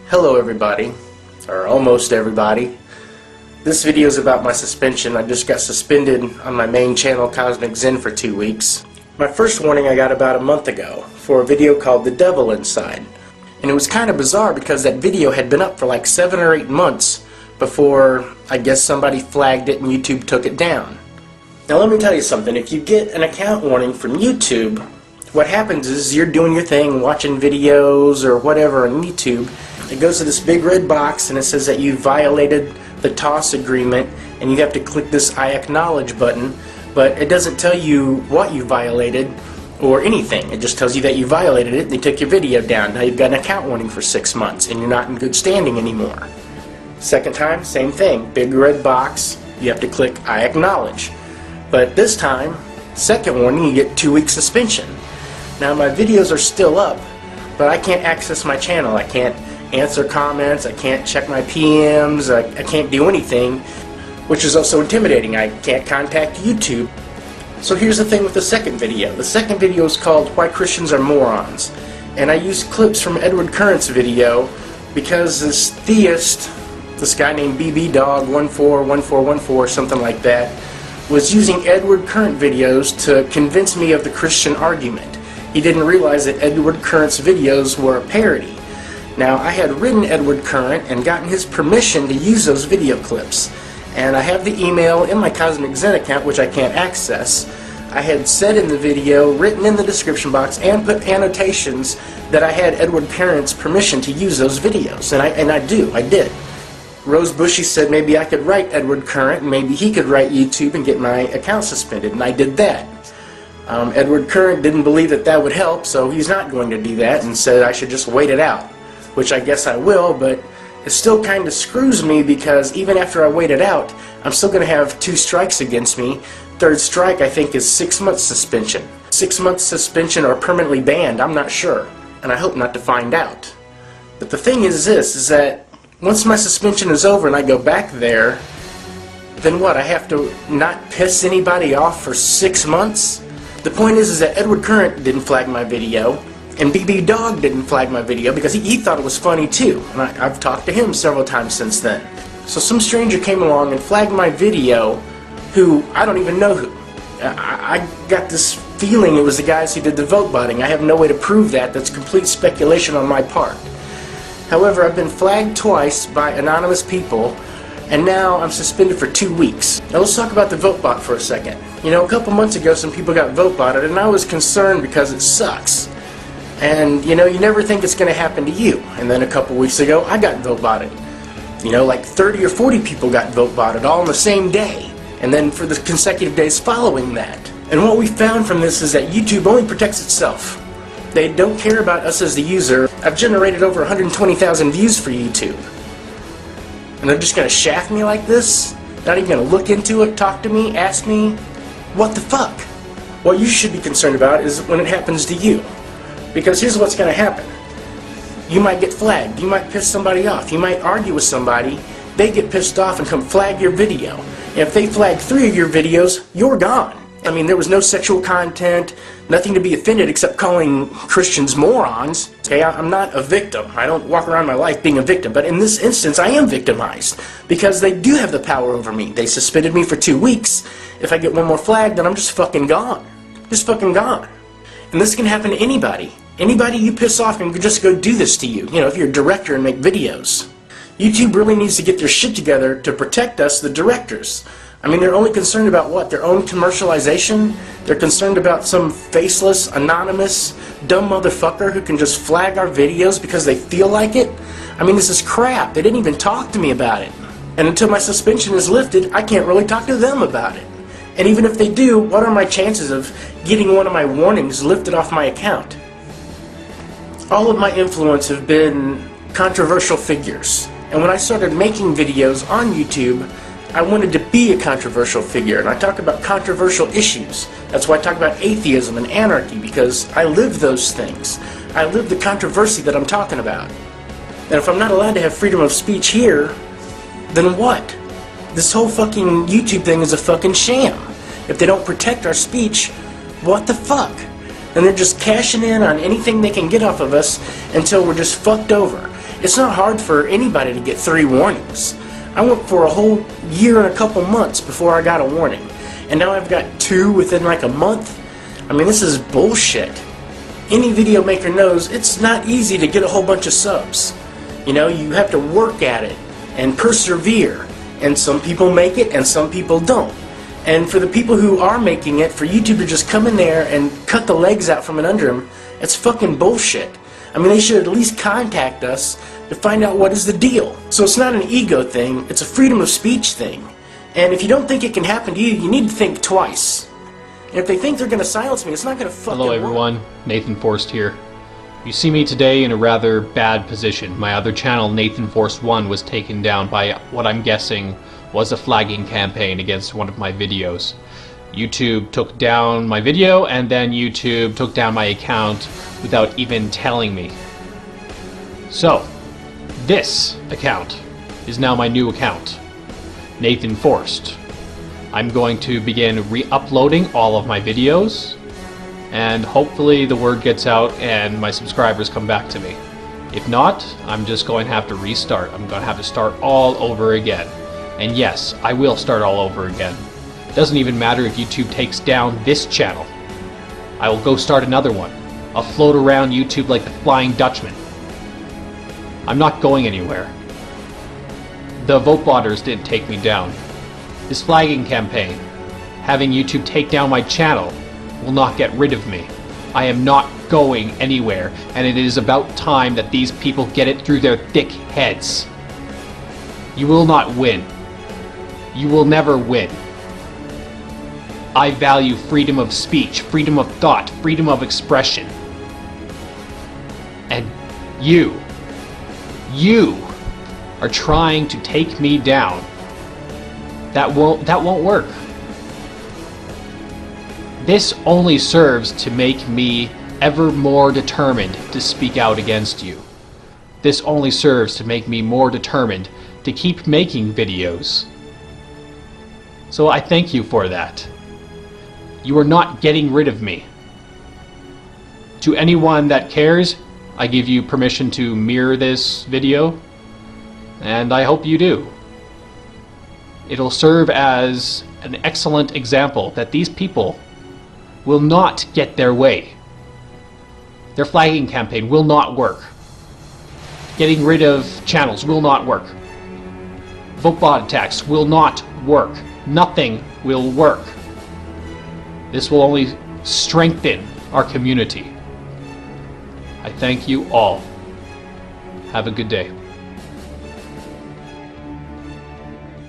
Hello everybody, or almost everybody. This video is about my suspension. I just got suspended on my main channel, Cosmic Zen, for 2 weeks. My first warning I got about a month ago for a video called The Devil Inside. And it was kind of bizarre because that video had been up for like 7 or 8 months before I guess somebody flagged it and YouTube took it down. Now let me tell you something, if you get an account warning from YouTube, what happens is you're doing your thing, watching videos or whatever on YouTube. It goes to this big red box and it says that you violated the TOS agreement and you have to click this I acknowledge button, but it doesn't tell you what you violated or anything. It just tells you that you violated it and they took your video down. Now you've got an account warning for 6 months and you're not in good standing anymore. Second time, same thing. Big red box, you have to click I acknowledge. But this time, second warning, you get 2 week suspension. Now my videos are still up, but I can't access my channel. I can't answer comments, I can't check my PMs, I can't do anything, which is also intimidating. I can't contact YouTube. So here's the thing with the second video. The second video is called Why Christians Are Morons. And I used clips from Edward Current's video because this theist, this guy named BB-Dog141414, something like that, was using Edward Current videos to convince me of the Christian argument. He didn't realize that Edward Current's videos were a parody. Now, I had written Edward Current and gotten his permission to use those video clips. And I have the email in my Cosmic Zen account, which I can't access. I had said in the video, written in the description box, and put annotations that I had Edward Current's permission to use those videos. And I did. Rose Bushy said maybe I could write Edward Current, and maybe he could write YouTube and get my account suspended, and I did that. Edward Current didn't believe that that would help, so he's not going to do that, and said I should just wait it out. Which I guess I will, but it still kind of screws me because even after I wait it out, I'm still going to have 2 strikes against me. Third strike, I think, is 6 months suspension. 6 months suspension or permanently banned, I'm not sure, and I hope not to find out. But the thing is this, is that once my suspension is over and I go back there, then what, I have to not piss anybody off for 6 months? The point is that Edward Current didn't flag my video, and BB Dog didn't flag my video because he thought it was funny too, and I've talked to him several times since then. So some stranger came along and flagged my video who I don't even know who. I got this feeling it was the guys who did the vote botting. I have no way to prove that. That's complete speculation on my part. However, I've been flagged twice by anonymous people, and now I'm suspended for 2 weeks. Now let's talk about the vote bot for a second. You know, a couple months ago some people got vote botted, and I was concerned because it sucks. And, you know, you never think it's going to happen to you. And then a couple weeks ago, I got vote botted. You know, like 30 or 40 people got vote botted all on the same day. And then for the consecutive days following that. And what we found from this is that YouTube only protects itself. They don't care about us as the user. I've generated over 120,000 views for YouTube. And they're just going to shaft me like this? Not even going to look into it, talk to me, ask me? What the fuck? What you should be concerned about is when it happens to you. Because here's what's going to happen. You might get flagged. You might piss somebody off. You might argue with somebody. They get pissed off and come flag your video. And if they flag 3 of your videos, you're gone. I mean, there was no sexual content, nothing to be offended except calling Christians morons. Okay, I'm not a victim. I don't walk around my life being a victim. But in this instance, I am victimized. Because they do have the power over me. They suspended me for 2 weeks. If I get one more flag, then I'm just fucking gone. Just fucking gone. And this can happen to anybody. Anybody you piss off can just go do this to you. You know, if you're a director and make videos. YouTube really needs to get their shit together to protect us, the directors. I mean, they're only concerned about what? Their own commercialization? They're concerned about some faceless, anonymous, dumb motherfucker who can just flag our videos because they feel like it? I mean, this is crap. They didn't even talk to me about it. And until my suspension is lifted, I can't really talk to them about it. And even if they do, what are my chances of getting one of my warnings lifted off my account? All of my influence have been controversial figures. And when I started making videos on YouTube, I wanted to be a controversial figure. And I talk about controversial issues. That's why I talk about atheism and anarchy, because I live those things. I live the controversy that I'm talking about. And if I'm not allowed to have freedom of speech here, then what? This whole fucking YouTube thing is a fucking sham. If they don't protect our speech, what the fuck? And they're just cashing in on anything they can get off of us until we're just fucked over. It's not hard for anybody to get 3 warnings. I went for a whole year and a couple months before I got a warning. And now I've got 2 within like a month. I mean, this is bullshit. Any video maker knows it's not easy to get a whole bunch of subs. You know, you have to work at it and persevere. And some people make it and some people don't. And for the people who are making it, for YouTube to just come in there and cut the legs out from under them, it's fucking bullshit. I mean, they should at least contact us to find out what is the deal. So it's not an ego thing, it's a freedom of speech thing. And if you don't think it can happen to you, you need to think twice. And if they think they're going to silence me, it's not going to fucking work. Hello everyone, Nathan Forrest here. You see me today in a rather bad position. My other channel, Nathan Forrest 1, was taken down by what I'm guessing was a flagging campaign against one of my videos. YouTube took down my video, and then YouTube took down my account without even telling me. So, this account is now my new account, Nathan Forrest. I'm going to begin re-uploading all of my videos, and hopefully the word gets out and my subscribers come back to me. If not, I'm just going to have to restart. I'm going to have to start all over again. And yes, I will start all over again. It doesn't even matter if YouTube takes down this channel. I will go start another one. I'll float around YouTube like the Flying Dutchman. I'm not going anywhere. The vote botters didn't take me down. This flagging campaign, having YouTube take down my channel, will not get rid of me. I am not going anywhere, and it is about time that these people get it through their thick heads. You will not win. You will never win. I value freedom of speech, freedom of thought, freedom of expression. And you are trying to take me down. That won't work. This only serves to make me ever more determined to speak out against you. This only serves to make me more determined to keep making videos. So I thank you for that. You are not getting rid of me. To anyone that cares, I give you permission to mirror this video, and I hope you do. It'll serve as an excellent example that these people will not get their way. Their flagging campaign will not work. Getting rid of channels will not work. Vote bot attacks will not work. Nothing will work. This will only strengthen our community. I thank you all. Have a good day.